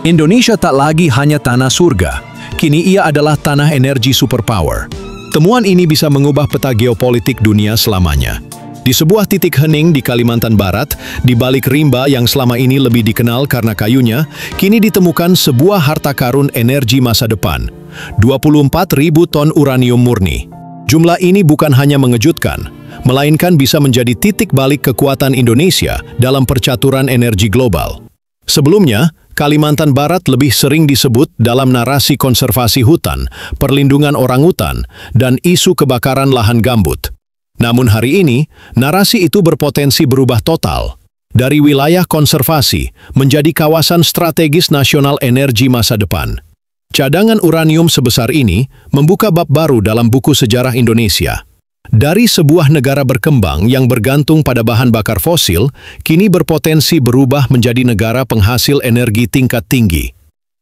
Indonesia tak lagi hanya tanah surga, kini ia adalah tanah energi superpower. Temuan ini bisa mengubah peta geopolitik dunia selamanya. Di sebuah titik hening di Kalimantan Barat, di balik rimba yang selama ini lebih dikenal karena kayunya, kini ditemukan sebuah harta karun energi masa depan, 24.000 ton uranium murni. Jumlah ini bukan hanya mengejutkan, melainkan bisa menjadi titik balik kekuatan Indonesia dalam percaturan energi global. Sebelumnya, Kalimantan Barat lebih sering disebut dalam narasi konservasi hutan, perlindungan orangutan, dan isu kebakaran lahan gambut. Namun hari ini, narasi itu berpotensi berubah total. Dari wilayah konservasi menjadi kawasan strategis nasional energi masa depan. Cadangan uranium sebesar ini membuka bab baru dalam buku sejarah Indonesia. Dari sebuah negara berkembang yang bergantung pada bahan bakar fosil, kini berpotensi berubah menjadi negara penghasil energi tingkat tinggi.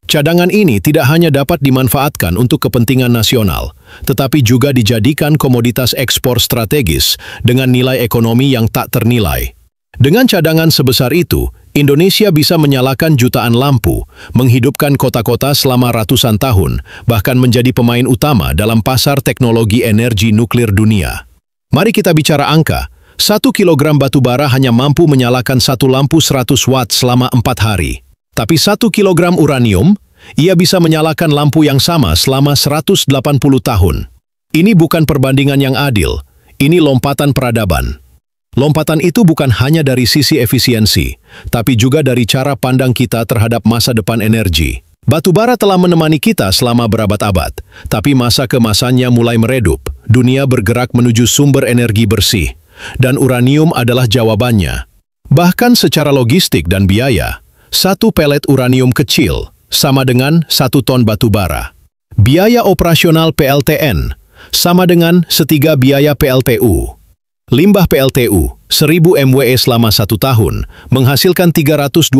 Cadangan ini tidak hanya dapat dimanfaatkan untuk kepentingan nasional, tetapi juga dijadikan komoditas ekspor strategis dengan nilai ekonomi yang tak ternilai. Dengan cadangan sebesar itu, Indonesia bisa menyalakan jutaan lampu, menghidupkan kota-kota selama ratusan tahun, bahkan menjadi pemain utama dalam pasar teknologi energi nuklir dunia. Mari kita bicara angka. 1 kilogram batu bara hanya mampu menyalakan satu lampu 100 watt selama 4 hari. Tapi 1 kilogram uranium, ia bisa menyalakan lampu yang sama selama 180 tahun. Ini bukan perbandingan yang adil, ini lompatan peradaban. Lompatan itu bukan hanya dari sisi efisiensi, tapi juga dari cara pandang kita terhadap masa depan energi. Batu bara telah menemani kita selama berabad-abad, tapi masa kemasannya mulai meredup. Dunia bergerak menuju sumber energi bersih, dan uranium adalah jawabannya. Bahkan secara logistik dan biaya, 1 pelet uranium kecil sama dengan 1 ton batu bara. Biaya operasional PLTN sama dengan setiga biaya PLTU. Limbah PLTU, 1000 MWE selama 1 tahun, menghasilkan 320.000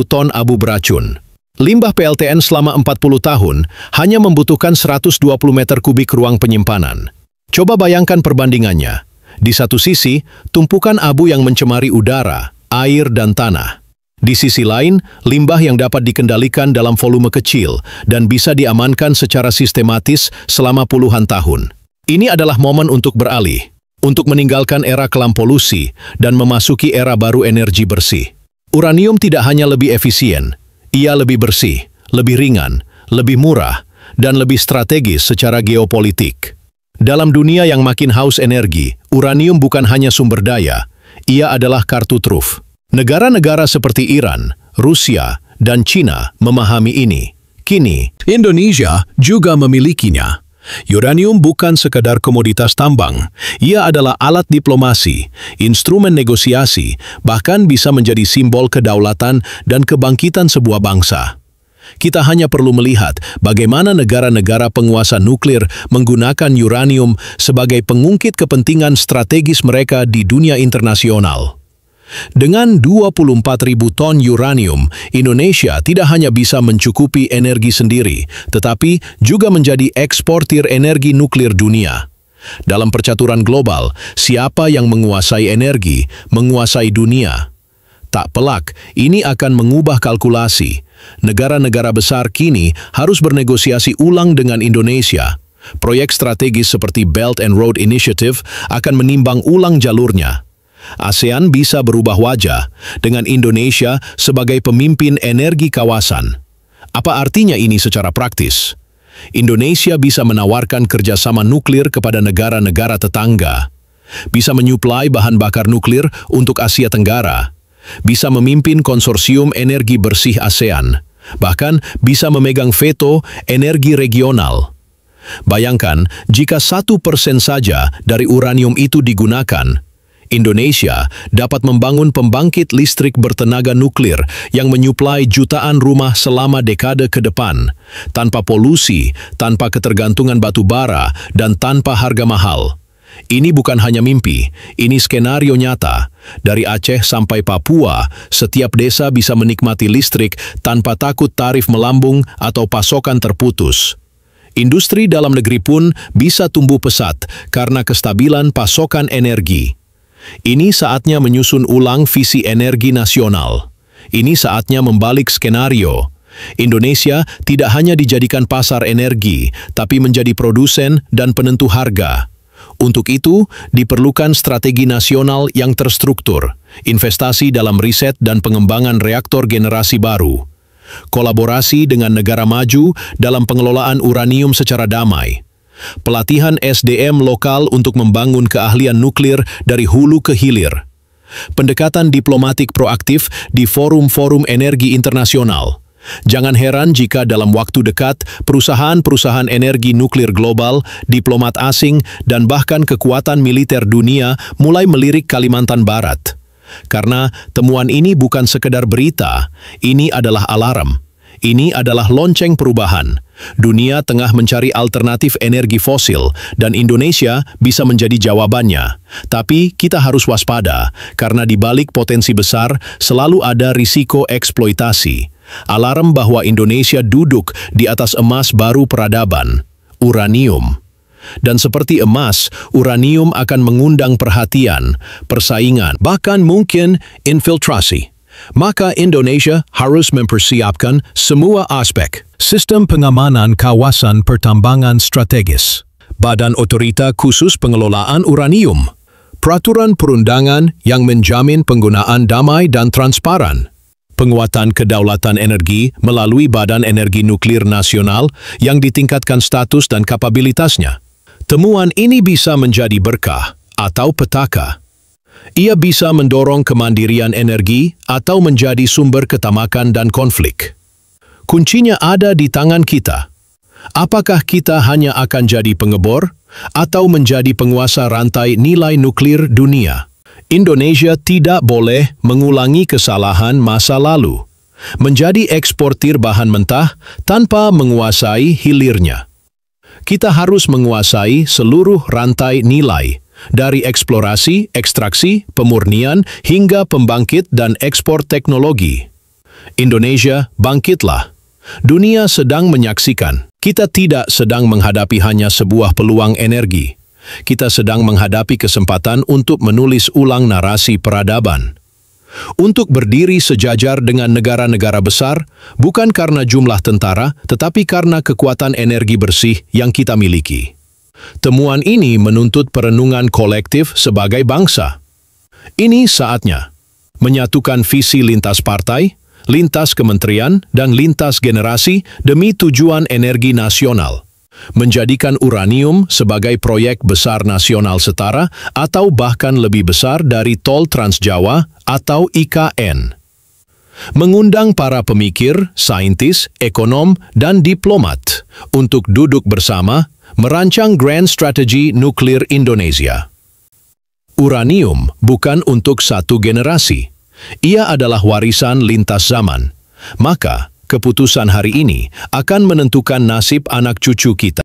ton abu beracun. Limbah PLTN selama 40 tahun hanya membutuhkan 120 meter kubik ruang penyimpanan. Coba bayangkan perbandingannya. Di satu sisi, tumpukan abu yang mencemari udara, air, dan tanah. Di sisi lain, limbah yang dapat dikendalikan dalam volume kecil dan bisa diamankan secara sistematis selama puluhan tahun. Ini adalah momen untuk beralih, untuk meninggalkan era kelam polusi dan memasuki era baru energi bersih. Uranium tidak hanya lebih efisien, ia lebih bersih, lebih ringan, lebih murah, dan lebih strategis secara geopolitik. Dalam dunia yang makin haus energi, uranium bukan hanya sumber daya, ia adalah kartu truf. Negara-negara seperti Iran, Rusia, dan China memahami ini. Kini, Indonesia juga memilikinya. Uranium bukan sekadar komoditas tambang, ia adalah alat diplomasi, instrumen negosiasi, bahkan bisa menjadi simbol kedaulatan dan kebangkitan sebuah bangsa. Kita hanya perlu melihat bagaimana negara-negara penguasa nuklir menggunakan uranium sebagai pengungkit kepentingan strategis mereka di dunia internasional. Dengan 24.000 ton uranium, Indonesia tidak hanya bisa mencukupi energi sendiri, tetapi juga menjadi eksportir energi nuklir dunia. Dalam percaturan global, siapa yang menguasai energi, menguasai dunia. Tak pelak, ini akan mengubah kalkulasi. Negara-negara besar kini harus bernegosiasi ulang dengan Indonesia. Proyek strategis seperti Belt and Road Initiative akan menimbang ulang jalurnya. ASEAN bisa berubah wajah dengan Indonesia sebagai pemimpin energi kawasan. Apa artinya ini secara praktis? Indonesia bisa menawarkan kerjasama nuklir kepada negara-negara tetangga, bisa menyuplai bahan bakar nuklir untuk Asia Tenggara, bisa memimpin konsorsium energi bersih ASEAN, bahkan bisa memegang veto energi regional. Bayangkan jika 1% saja dari uranium itu digunakan, Indonesia dapat membangun pembangkit listrik bertenaga nuklir yang menyuplai jutaan rumah selama dekade ke depan, tanpa polusi, tanpa ketergantungan batu bara, dan tanpa harga mahal. Ini bukan hanya mimpi, ini skenario nyata. Dari Aceh sampai Papua, setiap desa bisa menikmati listrik tanpa takut tarif melambung atau pasokan terputus. Industri dalam negeri pun bisa tumbuh pesat karena kestabilan pasokan energi. Ini saatnya menyusun ulang visi energi nasional. Ini saatnya membalik skenario. Indonesia tidak hanya dijadikan pasar energi, tapi menjadi produsen dan penentu harga. Untuk itu, diperlukan strategi nasional yang terstruktur, investasi dalam riset dan pengembangan reaktor generasi baru, kolaborasi dengan negara maju dalam pengelolaan uranium secara damai, pelatihan SDM lokal untuk membangun keahlian nuklir dari hulu ke hilir, pendekatan diplomatik proaktif di forum-forum energi internasional. Jangan heran jika dalam waktu dekat, perusahaan-perusahaan energi nuklir global, diplomat asing, dan bahkan kekuatan militer dunia mulai melirik Kalimantan Barat. Karena temuan ini bukan sekedar berita, ini adalah alarm. Ini adalah lonceng perubahan. Dunia tengah mencari alternatif energi fosil, dan Indonesia bisa menjadi jawabannya. Tapi kita harus waspada, karena di balik potensi besar selalu ada risiko eksploitasi. Alarm bahwa Indonesia duduk di atas emas baru peradaban, uranium. Dan seperti emas, uranium akan mengundang perhatian, persaingan, bahkan mungkin infiltrasi. Maka Indonesia harus mempersiapkan semua aspek. Sistem pengamanan kawasan pertambangan strategis, Badan Otorita Khusus Pengelolaan Uranium, peraturan perundangan yang menjamin penggunaan damai dan transparan, penguatan kedaulatan energi melalui Badan Energi Nuklir Nasional yang ditingkatkan status dan kapabilitasnya. Temuan ini bisa menjadi berkah atau petaka. Ia bisa mendorong kemandirian energi atau menjadi sumber ketamakan dan konflik. Kuncinya ada di tangan kita. Apakah kita hanya akan jadi pengebor atau menjadi penguasa rantai nilai nuklir dunia? Indonesia tidak boleh mengulangi kesalahan masa lalu, menjadi eksportir bahan mentah tanpa menguasai hilirnya. Kita harus menguasai seluruh rantai nilai, dari eksplorasi, ekstraksi, pemurnian, hingga pembangkit dan ekspor teknologi. Indonesia, bangkitlah. Dunia sedang menyaksikan. Kita tidak sedang menghadapi hanya sebuah peluang energi. Kita sedang menghadapi kesempatan untuk menulis ulang narasi peradaban. Untuk berdiri sejajar dengan negara-negara besar, bukan karena jumlah tentara, tetapi karena kekuatan energi bersih yang kita miliki. Temuan ini menuntut perenungan kolektif sebagai bangsa. Ini saatnya menyatukan visi lintas partai, lintas kementerian, dan lintas generasi demi tujuan energi nasional. Menjadikan uranium sebagai proyek besar nasional setara atau bahkan lebih besar dari Tol Trans Jawa atau IKN. Mengundang para pemikir, saintis, ekonom, dan diplomat untuk duduk bersama merancang Grand Strategy Nuklir Indonesia. Uranium bukan untuk satu generasi. Ia adalah warisan lintas zaman. Maka, keputusan hari ini akan menentukan nasib anak cucu kita.